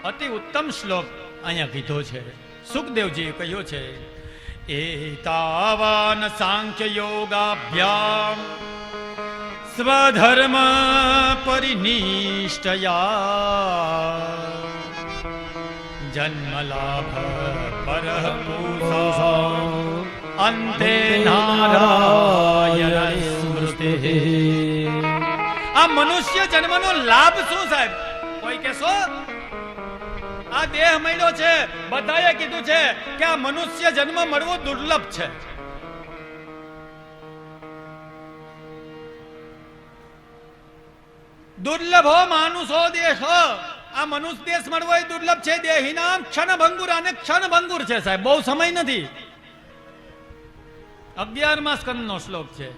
અતિ ઉત્તમ શ્લોક અહીંયા કીધો છે. સુખદેવજીએ કહ્યું છે, એતાવાન સાંખ્ય યોગાભ્યામ સ્વધર્મ પરિનિષ્ઠયા જન્મલાભ પરઃ પુરુષા અંતે નારાયણ સ્મૃતિ. આ મનુષ્ય જન્મનો લાભ શું સાહેબ? કોઈ કહેશો? આ દેહ મળ્યો છે, બધાએ કીધું છે કે આ મનુષ્ય જન્મ મળવો દુર્લભ છે. દુર્લભો માનુષો દેશ. આ મનુષ્ય દેશ મળવો એ દુર્લભ છે. દેહી નામ ક્ષણ ભંગુર અને ક્ષણ ભંગુર છે સાહેબ, બહુ સમય નથી. 11મા સ્કંદનો શ્લોક છે.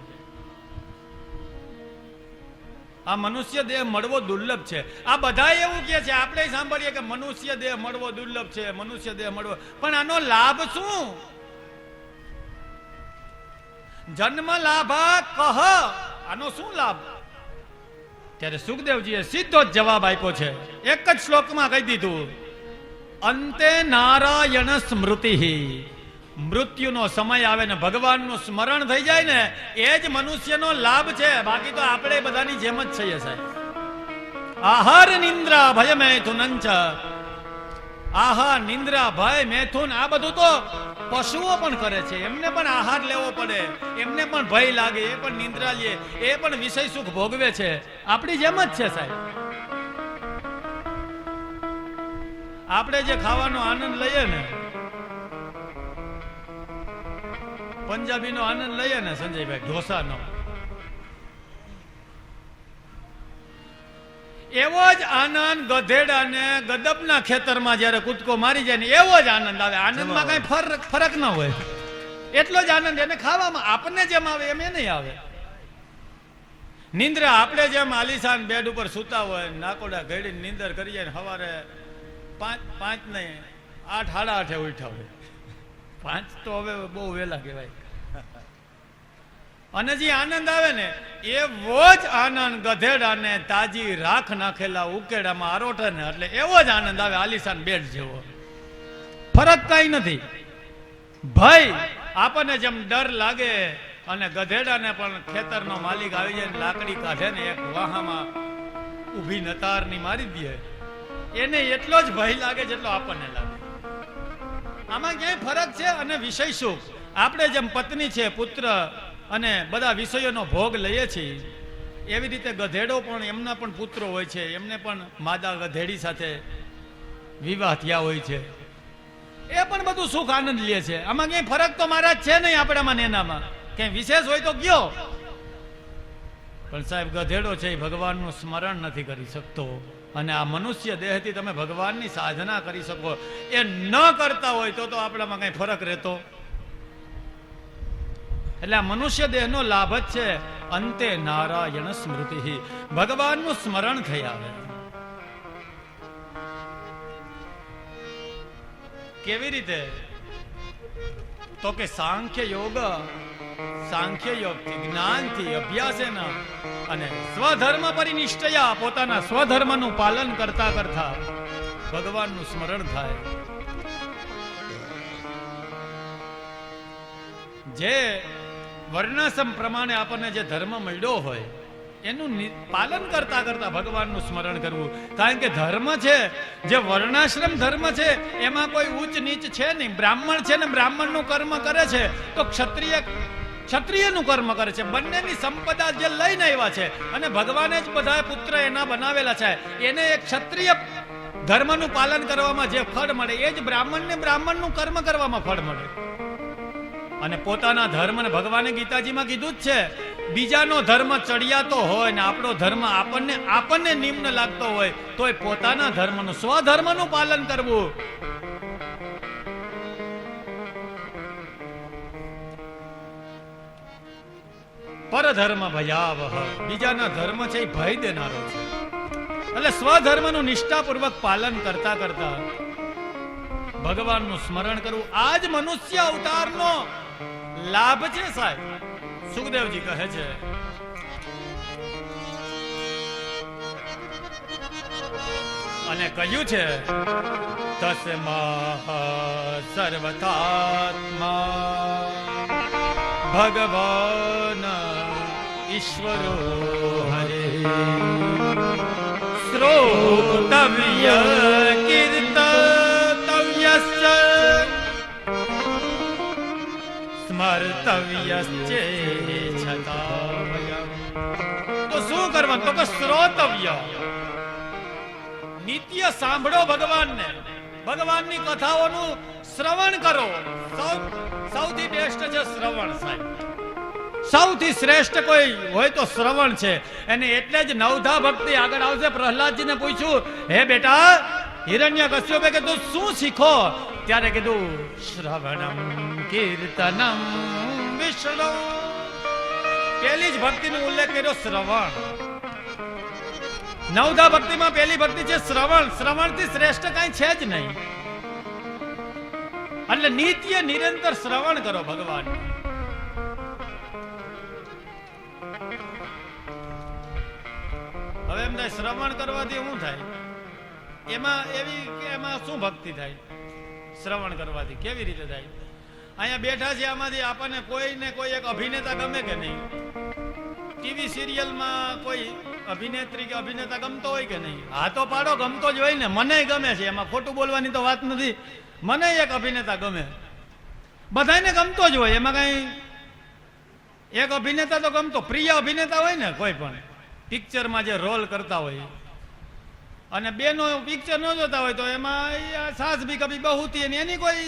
આ મનુષ્ય દેહ મળવો દુર્લભ છે. આ બધા એવું કહે છે, આપણે સાંભળીએ કે મનુષ્ય દેહ મળવો દુર્લભ છે, મનુષ્ય દેહ મળવો, પણ આનો લાભ શું? જન્મ લાભા કહ, આનો શું લાભ? ત્યારે સુખદેવજીએ સીધો જ જવાબ આપ્યો છે, એક જ શ્લોકમાં કહી દીધું, અંતે નારાયણ સ્મૃતિ. મૃત્યુનો સમય આવે ને ભગવાનનું સ્મરણ થઈ જાય ને એ જ મનુષ્યનો લાભ છે. બાકી તો આપણે બધાની જેમ જ છીએ સાહેબ. આહાર નિંદ્રા ભય મૈથુન ચ. આહાર નિંદ્રા ભય મૈથુન આ બધું તો પશુઓ પણ કરે છે. એમને પણ આહાર લેવો પડે, એમને પણ ભય લાગે, એ પણ નિંદ્રા લે, એ પણ વિષય સુખ ભોગવે છે. આપણી જેમ જ છે સાહેબ. આપણે જે ખાવાનો આનંદ લઈએ ને, પંજાબીનો આનંદ લઈએ ને સંજયભાઈ, ઢોસાનો, એવો જ આનંદ ગધેડાને ગદબના ખેતરમાં જ્યારે કૂદકો મારી જાય ને એવો જ આનંદ આવે. આનંદમાં કઈ ફરક ન હોય, એટલો જ આનંદ એને ખાવામાં. આપણને જેમ આવે એમ એને આવે. નિંદ્રા આપણે જેમ આલિશાન બેડ ઉપર સૂતા હોય, નાકોડા ઘડી નિંદર કરી જાય ને સવારે 5 નહીં 8 સાડા 8 ઉઠ્યા હોય. 5 તો હવે બહુ વહેલા કહેવાય. અને જે આનંદ આવે ને એવો જ આનંદ ગધેડાને તાજી રાખ નાખેલા ઉકેડામાં આરોટે ને એટલે એવો જ આનંદ આવે, આલિશાન બેડ જેવો. ફરક કઈ નથી. ભય આપણને જેમ ડર લાગે અને ગધેડાને પણ ખેતરનો માલિક આવી જાય લાકડી કાઢે ને એક વાહામાં ઊભી નતારની મારી દે, એને એટલો જ ભય લાગે જેટલો આપણને લાગે. આમાં ક્યાંય ફરક છે. અને વિષય સુખ આપણે જેમ પત્ની છે, પુત્ર અને બધા વિષયોનો ભોગ લઈએ છીએ, એવી રીતે ગધેડો પણ, એમના પણ પુત્રો હોય છે, એમને પણ માદા ગધેડી સાથે વિવાહ થયા હોય છે, એ પણ બધું સુખ આનંદ લે છે. આમાં ક્યાંય ફરક તો મારા છે નહીં આપણામાં ને એનામાં. ક્યાંય વિશેષ હોય તો ગયો, પણ સાહેબ ગધેડો છે એ ભગવાનનું સ્મરણ નથી કરી શકતો. અને આ મનુષ્ય દેહથી તમે ભગવાનની સાધના કરી શકો, એ ન કરતા હોય તો આપણામાં કઈ ફરક રહેતો. એટલે આ મનુષ્ય દેહનો લાભ જ છે અંતે નારાયણ સ્મૃતિ. ભગવાનનું સ્મરણ થઈ આવે. કેવી રીતે? તો કે સાંખ્ય યોગ, સાંખ્ય યોગથી, જ્ઞાનથી, અભ્યાસેના અને સ્વધર્મ પરિનિષ્ઠયા, પોતાના સ્વધર્મનું પાલન કરતા કરતા ભગવાનનું સ્મરણ થાય. જે વર્ણાશ્રમ પ્રમાણે આપણને જે ધર્મ મળ્યો હોય એનું પાલન કરતા કરતા ભગવાનનું સ્મરણ કરવું. કારણ કે ધર્મ છે, જે વર્ણાશ્રમ ધર્મ છે એમાં કોઈ ઉચ્ચ નીચ છે નહીં. બ્રાહ્મણ છે ને બ્રાહ્મણનું કર્મ કરે છે તો ક્ષત્રિયનું કર્મ કરે છે. બંનેની સંપદા જે લઈને આવ્યા છે અને ભગવાને જ બધા પુત્ર એના બનાવેલા છે, એને એક ક્ષત્રિય ધર્મનું પાલન કરવામાં જે ફળ મળે એ જ બ્રાહ્મણને બ્રાહ્મણનું કર્મ કરવામાં ફળ મળે. અને પોતાના ધર્મ ને ભગવાને ગીતાજીમાં કીધું જ છે, બીજાનો ધર્મ ચડિયાતો હોય ને આપણો ધર્મ આપણને નિમ્ન લાગતો હોય તોય પોતાના ધર્મનું, સ્વધર્મનું પાલન કરવું. પરધર્મ ભયાવહ, બીજાના ધર્મ છે એ ભય દેનારો છે. એટલે સ્વધર્મનું નિષ્ઠાપૂર્વક પાલન કરતા કરતા ભગવાનનું સ્મરણ કરવું, આ જ મનુષ્ય અવતારનો લાભ છે સાહેબ. સુખદેવજી કહે છે, અને કહ્યું છે તસ્મા સર્વથાત્મા ભગવાન ઈશ્વરો હરે શ્રોતવ્ય કીર્તવ્યશ્ચ સ્મર્તવ્યશ્ચેચ્છતાવયમ. તો શું કરવાનું? તો કે શ્રોતવ્ય, નિત્ય સાંભળો ભગવાનને, ભગવાનની કથાઓનું શ્રવણ કરો. સૌથી બેસ્ટ છે શ્રવણ સાહેબ. સૌથી શ્રેષ્ઠ કોઈ હોય તો શ્રવણ છે. અને એટલે જ નવધા ભક્તિ આગળ આવશે. પ્રહલાદજીને પૂછ્યું, હે બેટા હિરણ્યકશ્યપે કીધું શું શીખો? ત્યારે કીધું શ્રવણમ કીર્તનમ વિષ્ણુ. પેલી જ ભક્તિનો ઉલ્લેખ કર્યો શ્રવણ. નવધા ભક્તિમાં પેલી ભક્તિ છે શ્રવણ. શ્રવણથી શ્રેષ્ઠ કઈ છે જ નહીં. એટલે નિત્ય નિરંતર શ્રવણ કરો ભગવાન. હવે એમ થાય શ્રવણ કરવાથી શું થાય? એમાં શું ભક્તિ થાય? શ્રવણ કરવાથી કેવી રીતે થાય? અહીંયા બેઠા છે, આમાંથી આપણને કોઈ ને કોઈ એક અભિનેતા ગમે કે નહીં? ટીવી સિરિયલમાં કોઈ અભિનેત્રી કે અભિનેતા ગમતો હોય કે નહીં? હા તો પાડો, ગમતો જ હોય ને. મને ગમે છે, એમાં ખોટું બોલવાની તો વાત નથી. મને એક અભિનેતા ગમે, બધાને ગમતો જ હોય. એમાં કઈ એક અભિનેતા તો ગમતો, પ્રિય અભિનેતા હોય ને કોઈ પણ પિક્ચરમાં જે રોલ કરતા હોય, અને બેનો પિક્ચર ન જોતા હોય તો એમાં સાસ ભી કભી બહુ થી એની કોઈ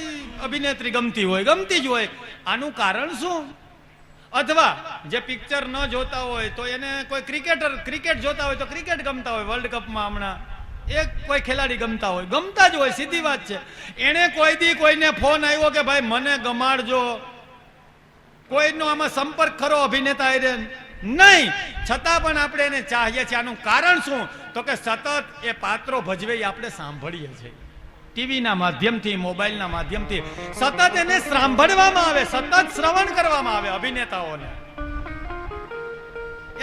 અભિનેત્રી ગમતી હોય, ગમતી જ હોય. આનું કારણ શું? અથવા જે પિક્ચર ન જોતા હોય તો એને કોઈ ક્રિકેટ જોતા હોય તો ક્રિકેટ ગમતા હોય. વર્લ્ડ કપમાં હમણાં એક કોઈ ખેલાડી ગમતા હોય, ગમતા જ હોય, સીધી વાત છે. એને કોઈ દી કોઈને ફોન આવ્યો કે ભાઈ મને ગમાડજો, કોઈનો આમાં સંપર્ક ખરો અભિનેતા નહીં, છતાં પણ આપણે એને ચાહીએ છીએ. આનું કારણ શું? તો કે સતત એ પાત્રો ભજવે આપણે સાંભળીએ છીએ. ટીવીના માધ્યમથી, મોબાઈલના માધ્યમથી સતત એને સાંભળવામાં આવે, સતત શ્રવણ કરવામાં આવે અભિનેતાઓને.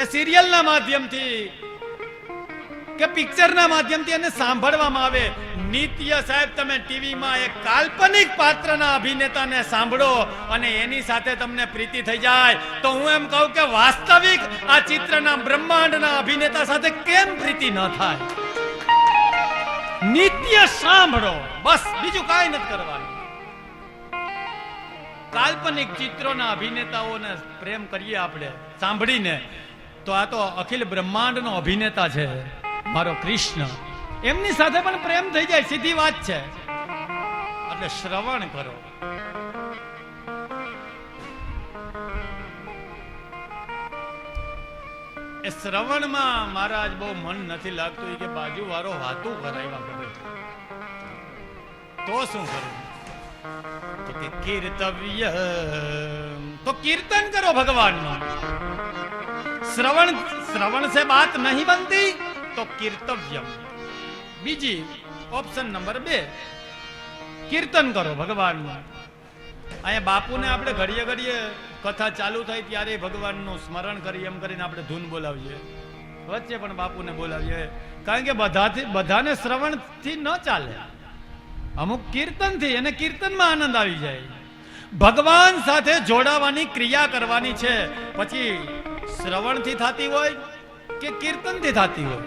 એ સિરિયલના માધ્યમથી કે પિક્ચરના માધ્યમથી એને સાંભળવામાં આવે. નિત્ય સાહેબ તમે ટીવીમાં એક કાલ્પનિક પાત્રના અભિનેતાને સાંભળો અને એની સાથે તમને પ્રીતિ થઈ જાય, તો હું એમ કહું કે વાસ્તવિક આ ચિત્રના બ્રહ્માંડના અભિનેતા સાથે કેમ પ્રીતિ ન થાય? નિત્ય સાંભળો, બસ, બીજું કાંઈ નથી કરવાનું. કાલ્પનિક ચિત્રોના અભિનેતાઓને પ્રેમ કરીએ આપણે સાંભળીને, તો આ તો અખિલ બ્રહ્માંડનો અભિનેતા છે મારો કૃષ્ણ. એમની સાથે પણ પ્રેમ થઈ જાય, સીધી વાત છે. એટલે શ્રવણ કરો. એ શ્રવણમાં મહારાજ બહુ મન નથી લાગતું કે બાજુ વાળો વાતું કરાવ્યા કરે, તો શું કરવું? તો કે કીર્તવ્ય, તો કીર્તન કરો ભગવાનનું. શ્રવણ से बात नहीं बनती तो कीर्तव्यम. બીજી ઓપ્શન નંબર 2, કીર્તન કરો ભગવાનનું. અહીંયા બાપુને આપણે ઘડીએ ઘડીએ કથા ચાલુ થાય ત્યારે ભગવાનનું સ્મરણ કરી એમ કરીને આપણે ધૂન બોલાવીએ, વચ્ચે પણ બાપુને બોલાવીએ. કારણ કે બધાને શ્રવણથી ન ચાલે, અમુક કીર્તનથી, એને કીર્તનમાં આનંદ આવી જાય. ભગવાન સાથે જોડાવાની ક્રિયા કરવાની છે. પછી શ્રવણથી થતી હોય કે કીર્તનથી થતી હોય,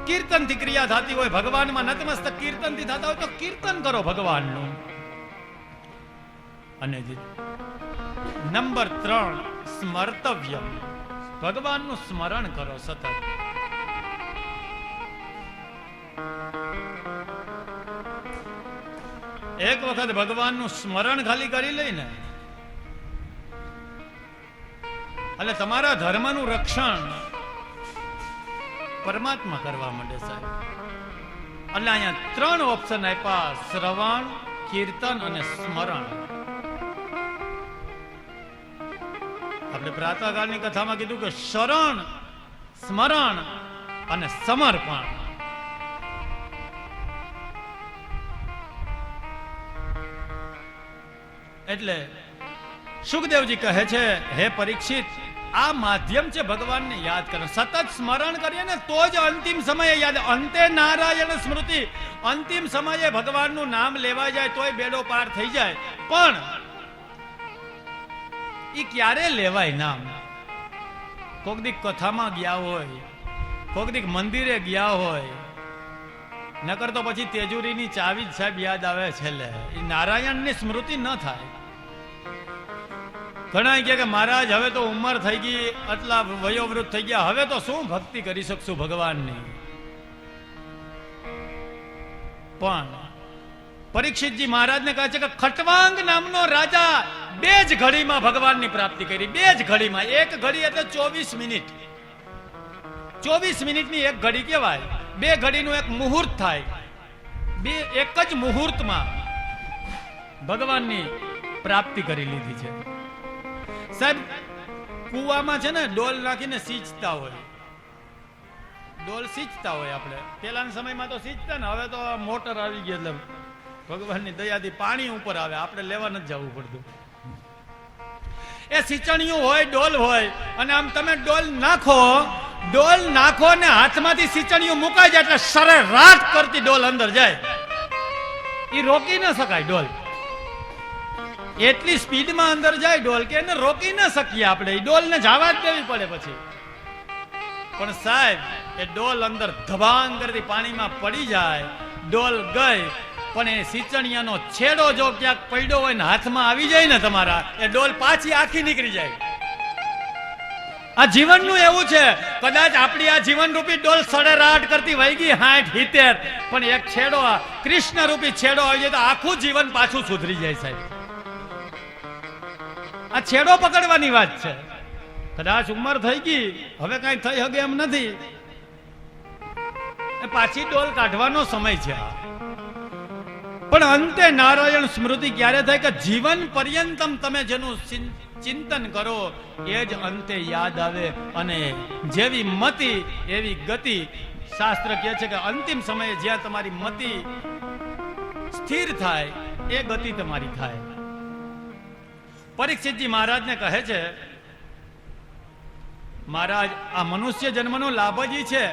કીર્તનથી ક્રિયા થતી હોય, ભગવાનમાં નતમસ્તક કીર્તનથી થતા હોય તો કીર્તન કરો ભગવાનનું. અને નંબર 3, સ્મર્તવ્ય, ભગવાનનું સ્મરણ કરો સતત. એક વખત ભગવાનનું સ્મરણ ખાલી કરી લઈને એટલે તમારા ધર્મનું રક્ષણ પરમાત્મા કરવા માંડે સાહેબ. એટલે અહીંયા 3 ઓપ્શન આપ્યા: શ્રવણ, કીર્તન અને સ્મરણ. આપણે પ્રાતઃકાળની કથામાં કીધું કે શરણ, સ્મરણ અને સમર્પણ. એટલે સુખદેવજી કહે છે, હે પરીક્ષિત, આ માધ્યમ છે ભગવાનને યાદ કરવાનું. સતત સ્મરણ કરીએ ને તો જ અંતિમ સમયે યાદ. અંતે નારાયણ સ્મૃતિ, અંતિમ સમયે ભગવાનનું નામ લેવા જાય તોય બેડો પાર થઈ જાય. પણ એ ક્યારે લેવાય નામ? કોક દીક કથામાં ગયા હોય, કોક દીક મંદિરે ગયા હોય, નકર તો પછી તેજુરીની ચાવી જ સાહેબ યાદ આવે છેલ્લે. એ નારાયણની સ્મૃતિ ન થાય. ઘણા કહે કે મહારાજ હવે તો ઉંમર થઈ ગઈ, આટલા વયોવૃદ્ધ થઈ ગયા, હવે તો શું ભક્તિ કરી શકશું ભગવાનની. પણ પરીક્ષિતજી મહારાજને કહે છે કે ખટવાંગ નામનો રાજા 2 જ ઘડીમાં ભગવાનની પ્રાપ્તિ કરી. 2 જ ઘડીમાં. 1 ઘડી એટલે 24 મિનિટ. 24 મિનિટની 1 ઘડી કહેવાય. 2 ઘડીનું એક મુહૂર્ત થાય. એક જ મુહૂર્તમાં ભગવાનની પ્રાપ્તિ કરી લીધી છે. સાહેબ કુવામાં છે ને ડોલ નાખીને સિંચતા હોય. ડોલ સિંચતા હોય. આપણે પેલાના સમયમાં તો સિંચતા ને, હવે તો મોટર આવી ગઈ એટલે ભગવાનની દયાથી પાણી ઉપર આવે, આપણે લેવા નથી જવું પડતું. એ સિંચણીયું હોય, ડોલ હોય, અને આમ તમે ડોલ નાખો ને હાથમાંથી સિંચણીયું મુકાઈ જાય એટલે સરેરાટ કરતી ડોલ અંદર જાય. એ રોકી ન શકાય ડોલ. એટલી સ્પીડમાં અંદર જાય ડોલ કે એને રોકી ન શકીએ આપણે. એ ડોલને જવા જ દેવી પડે પછી. પણ સાહેબ એ ડોલ અંદર ધબાંગ કરતી પાણીમાં પડી જાય, ડોલ ગઈ. પણ એ સિંચણિયાનો છેડો જો ક્યાંક પડ્યો હોય ને હાથમાં આવી જાય ને તમારા, એ ડોલ પાછી આખી નીકળી જાય. આ જીવનનું એવું છે. કદાચ આપણી આ જીવન રૂપી ડોલ સડેરાટ કરતી વહી ગઈ 60, 70, પણ એક છેડો, કૃષ્ણ રૂપી છેડો આવી જાય તો આખું જીવન પાછું સુધરી જાય સાહેબ. આ છેડો પકડવાની વાત છે. કદાચ ઉંમર થઈ ગઈ, હવે કઈ થઈ શકે એમ નથી, પાછી ડોલ કાઢવાનો સમય છે. પણ અંતે નારાયણ સ્મૃતિ ક્યારે થાય કે જીવન પર્યંતમ તમે જેનું ચિંતન કરો એ જ અંતે યાદ આવે. અને જેવી મતિ એવી ગતિ. શાસ્ત્ર કહે છે કે અંતિમ સમયે જ્યાં તમારી મતિ સ્થિર થાય એ ગતિ તમારી થાય. પરીક્ષિતજી મહારાજને કહે છે, મહારાજ આ મનુષ્ય જન્મનો લાભ જ છે,